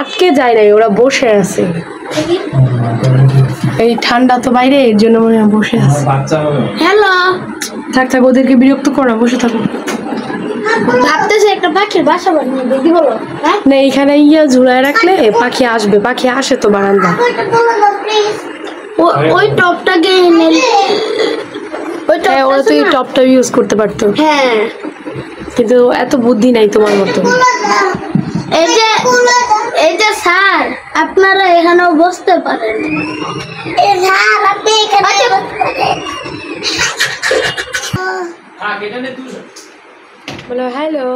আটকে যায় নাই, ওরা বসে আছে। এই ঠান্ডা তো বাইরে, এর জন্য মনে হয় বসে আছে। হ্যালো, থাক থাক, ওদেরকে বিরক্ত করো, বসে থাকো। ভাবতেছে একটা পাখির বাসা বানিয়ে দেখি বলো। না, এখানে ইয়া ঝুলায় রাখলে পাখি আসবে, পাখি আসে তো বারান্দা। ওই টপটাকে এনে হ্যাঁ, ওরা তো এই টপটা ইউজ করতে পারতো। হ্যাঁ, কিন্তু এত বুদ্ধি নাই তোমার মতো। এই যে স্যার, আপনারা এখানেও বসতে পারেন। বলো হ্যালো।